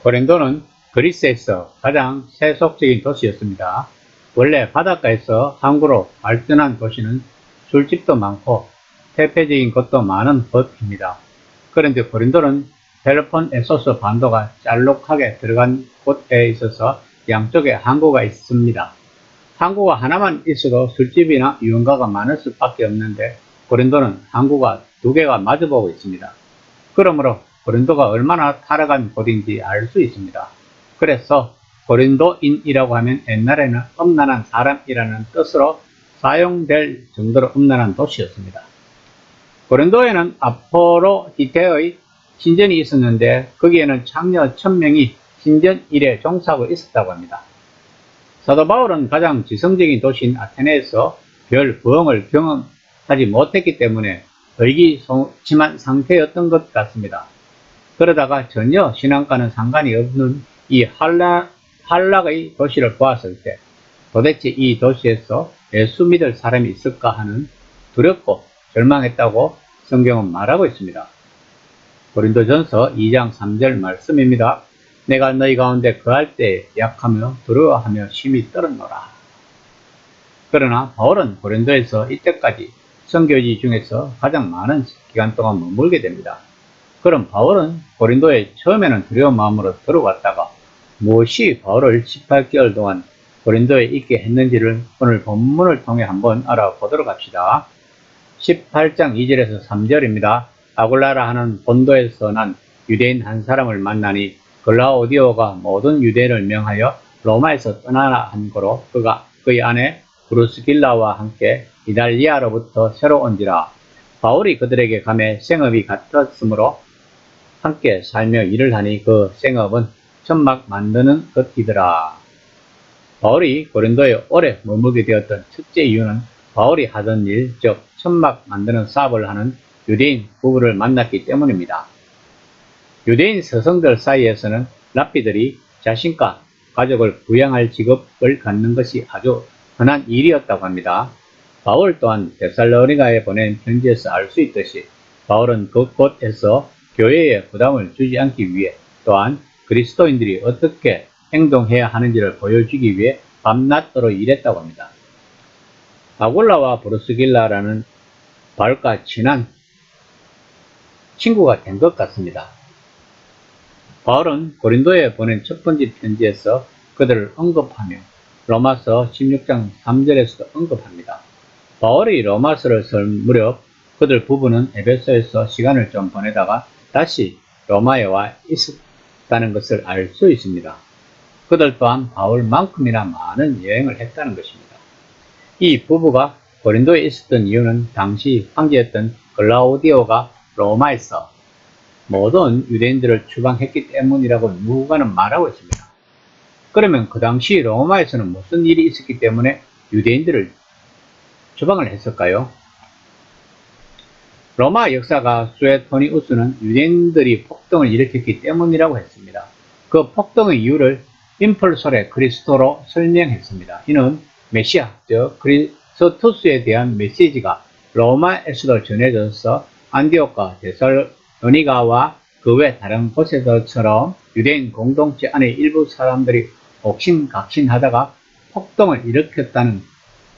고린도는 그리스에서 가장 세속적인 도시였습니다. 원래 바닷가에서 항구로 발전한 도시는 술집도 많고 대표적인 곳도 많은 곳입니다. 그런데 고린도는 펠로폰네소스 반도가 짤록하게 들어간 곳에 있어서 양쪽에 항구가 있습니다. 항구가 하나만 있어도 술집이나 유흥가가 많을 수밖에 없는데 고린도는 항구가 두 개가 마주보고 있습니다. 그러므로 고린도가 얼마나 타락한 곳인지 알 수 있습니다. 그래서 고린도인이라고 하면 옛날에는 음란한 사람이라는 뜻으로 사용될 정도로 음란한 도시였습니다. 고린도에는 아포로디테의 신전이 있었는데 거기에는 창녀 1000명이 신전 일에 종사하고 있었다고 합니다. 사도 바울은 가장 지성적인 도시인 아테네에서 별 부흥을 경험하지 못했기 때문에 의기소침한 상태였던 것 같습니다. 그러다가 전혀 신앙과는 상관이 없는 이 한락의 도시를 보았을 때 도대체 이 도시에서 예수 믿을 사람이 있을까 하는 두렵고 절망했다고 성경은 말하고 있습니다. 고린도전서 2장 3절 말씀입니다. 내가 너희 가운데 거할 때 약하며 두려워하며 심히 떨었노라. 그러나 바울은 고린도에서 이때까지 선교지 중에서 가장 많은 기간 동안 머물게 됩니다. 그럼 바울은 고린도에 처음에는 두려운 마음으로 들어왔다가 무엇이 바울을 18개월 동안 고린도에 있게 했는지를 오늘 본문을 통해 한번 알아보도록 합시다. 18장 2절에서 3절입니다. 아굴라라 하는 본도에서 난 유대인 한 사람을 만나니 글라우디오가 모든 유대인을 명하여 로마에서 떠나라 한 거로 그가 그의 아내 브루스길라와 함께 이달리아로부터 새로 온지라. 바울이 그들에게 가매 생업이 같았으므로 함께 살며 일을 하니 그 생업은 천막 만드는 것이더라. 바울이 고린도에 오래 머물게 되었던 첫째 이유는 바울이 하던 일, 즉 천막 만드는 사업을 하는 유대인 부부를 만났기 때문입니다. 유대인 서성들 사이에서는 랍비들이 자신과 가족을 부양할 직업을 갖는 것이 아주 흔한 일이었다고 합니다. 바울 또한 데살로니가에 보낸 편지에서 알 수 있듯이 바울은 그곳에서 교회에 부담을 주지 않기 위해 또한 그리스도인들이 어떻게 행동해야 하는지를 보여주기 위해 밤낮으로 일했다고 합니다. 아굴라와 브루스길라라는 바울과 친한 친구가 된 것 같습니다. 바울은 고린도에 보낸 첫 번째 편지에서 그들을 언급하며 로마서 16장 3절에서도 언급합니다. 바울이 로마서를 쓸 무렵 그들 부부는 에베소에서 시간을 좀 보내다가 다시 로마에 와 있었다는 것을 알 수 있습니다. 그들 또한 바울만큼이나 많은 여행을 했다는 것입니다. 이 부부가 고린도에 있었던 이유는 당시 황제였던 글라우디오가 로마에서 모든 유대인들을 추방했기 때문이라고 누가는 말하고 있습니다. 그러면 그 당시 로마에서는 무슨 일이 있었기 때문에 유대인들을 추방을 했을까요? 로마 역사가 수에토니우스는 유대인들이 폭동을 일으켰기 때문이라고 했습니다. 그 폭동의 이유를 임펄솔의 그리스도로 설명했습니다. 이는 메시아, 즉 그리스토스에 대한 메시지가 로마에서도 전해져서 안디옥과 데살로니가와 그 외 다른 곳에서처럼 유대인 공동체 안에 일부 사람들이 옥신각신하다가 폭동을 일으켰다는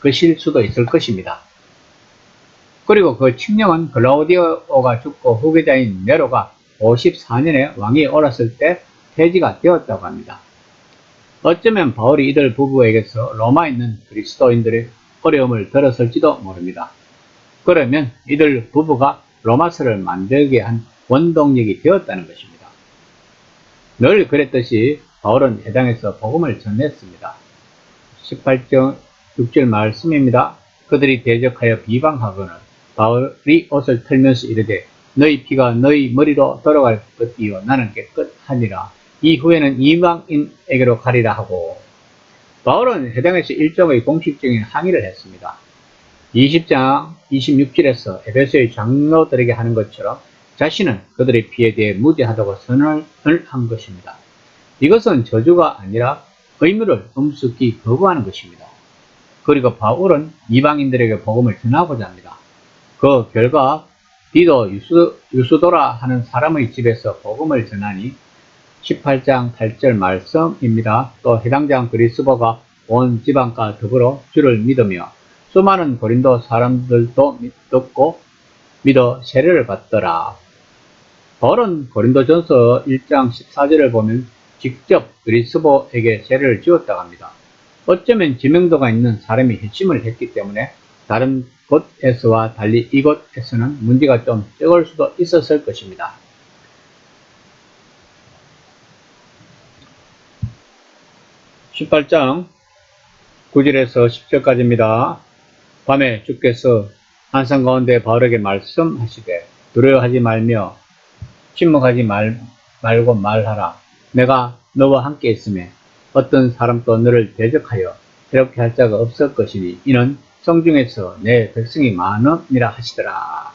것일 수도 있을 것입니다. 그리고 그 칙령은 글라우디오가 죽고 후계자인 네로가 54년에 왕위에 올랐을 때 폐지가 되었다고 합니다. 어쩌면 바울이 이들 부부에게서 로마에 있는 그리스도인들의 어려움을 들었을지도 모릅니다. 그러면 이들 부부가 로마서를 만들게 한 원동력이 되었다는 것입니다. 늘 그랬듯이 바울은 해당에서 복음을 전했습니다. 18장 6절 말씀입니다. 그들이 대적하여 비방하거늘 바울이 옷을 털면서 이르되 너희 피가 너희 머리로 돌아갈 것이요 나는 깨끗하니라. 이후에는 이방인에게로 가리라 하고. 바울은 해당에서 일종의 공식적인 항의를 했습니다. 20장 26절에서 에베소의 장로들에게 하는 것처럼 자신은 그들의 피에 대해 무죄하다고 선언을 한 것입니다. 이것은 저주가 아니라 의무를 엄숙히 거부하는 것입니다. 그리고 바울은 이방인들에게 복음을 전하고자 합니다. 그 결과 디도 유스도라 하는 사람의 집에서 복음을 전하니 18장 8절 말씀입니다. 또 해당 장 그리스도가 온 지방과 더불어 주를 믿으며 수많은 고린도 사람들도 믿었고 믿어 세례를 받더라. 바울은 고린도전서 1장 14절을 보면 직접 그리스도에게 세례를 지었다고 합니다. 어쩌면 지명도가 있는 사람이 회심을 했기 때문에 다른 곳에서와 달리 이곳에서는 문제가 좀 적을 수도 있었을 것입니다. 18장 9절에서 10절까지입니다. 밤에 주께서 환상 가운데 바울에게 말씀하시되 두려워하지 말며 침묵하지 말고 말하라. 내가 너와 함께 있음에 어떤 사람도 너를 대적하여 이렇게 할 자가 없을 것이니 이는 성중에서 내 백성이 많음이라 하시더라.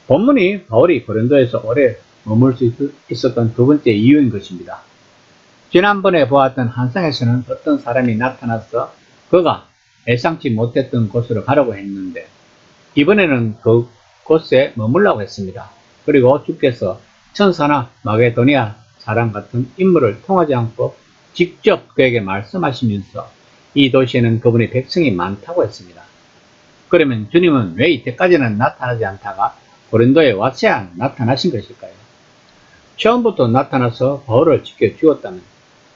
본문이 바울이 고린도에서 오래 머물 수 있었던 두 번째 이유인 것입니다. 지난번에 보았던 환상에서는 어떤 사람이 나타나서 그가 예상치 못했던 곳으로 가려고 했는데 이번에는 그 곳에 머물라고 했습니다. 그리고 주께서 천사나 마게도니아 사람 같은 인물을 통하지 않고 직접 그에게 말씀하시면서 이 도시에는 그분의 백성이 많다고 했습니다. 그러면 주님은 왜 이때까지는 나타나지 않다가 고린도에 와서야 나타나신 것일까요? 처음부터 나타나서 바울을 지켜주었다면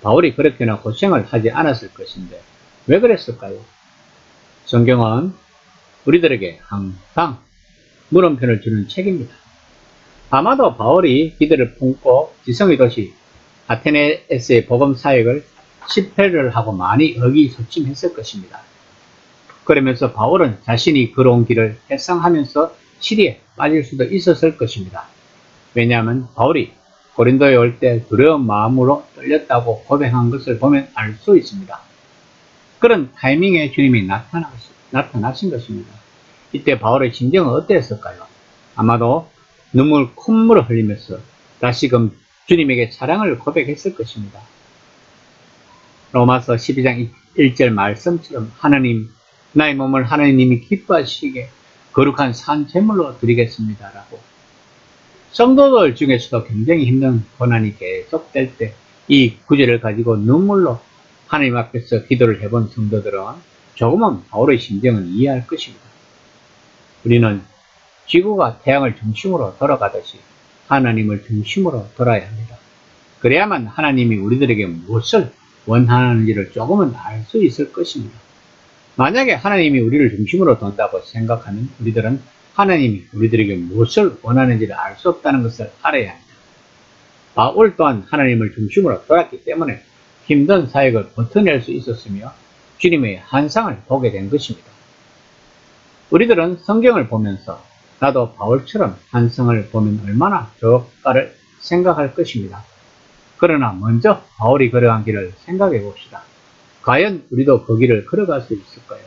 바울이 그렇게나 고생을 하지 않았을 것인데 왜 그랬을까요? 성경은 우리들에게 항상 물음표를 주는 책입니다. 아마도 바울이 기대를 품고 지성의 도시 아테네에서의 복음 사역을 실패를 하고 많이 의기소침했을 것입니다. 그러면서 바울은 자신이 걸어온 길을 회상하면서 시리에 빠질 수도 있었을 것입니다. 왜냐하면 바울이 고린도에 올 때 두려운 마음으로 떨렸다고 고백한 것을 보면 알 수 있습니다. 그런 타이밍에 주님이 나타나신 것입니다. 이때 바울의 심정은 어땠을까요? 아마도 콧물을 흘리면서 다시금 주님에게 사랑을 고백했을 것입니다. 로마서 12장 1절 말씀처럼 하나님, 나의 몸을 하나님이 기뻐하시게 거룩한 산 제물로 드리겠습니다. 라고. 성도들 중에서도 굉장히 힘든 고난이 계속될 때 이 구절을 가지고 눈물로 하나님 앞에서 기도를 해본 성도들은 조금은 바울의 심정을 이해할 것입니다. 우리는 지구가 태양을 중심으로 돌아가듯이 하나님을 중심으로 돌아야 합니다. 그래야만 하나님이 우리들에게 무엇을 원하는지를 조금은 알 수 있을 것입니다. 만약에 하나님이 우리를 중심으로 돈다고 생각하면 우리들은 하나님이 우리들에게 무엇을 원하는지를 알 수 없다는 것을 알아야 합니다. 바울 또한 하나님을 중심으로 돌았기 때문에 힘든 사역을 버텨낼 수 있었으며 주님의 환상을 보게 된 것입니다. 우리들은 성경을 보면서 나도 바울처럼 환상을 보면 얼마나 좋을까를 생각할 것입니다. 그러나 먼저 바울이 걸어간 길을 생각해 봅시다. 과연 우리도 그 길을 걸어갈 수 있을까요?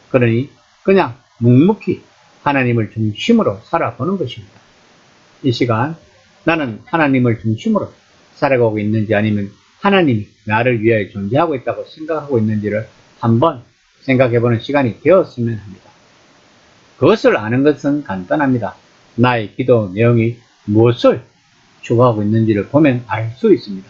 그러니 그냥 묵묵히 하나님을 중심으로 살아보는 것입니다. 이 시간 나는 하나님을 중심으로 살아가고 있는지 아니면 하나님이 나를 위하여 존재하고 있다고 생각하고 있는지를 한번 생각해보는 시간이 되었으면 합니다. 그것을 아는 것은 간단합니다. 나의 기도 내용이 무엇을 추구하고 있는지를 보면 알 수 있습니다.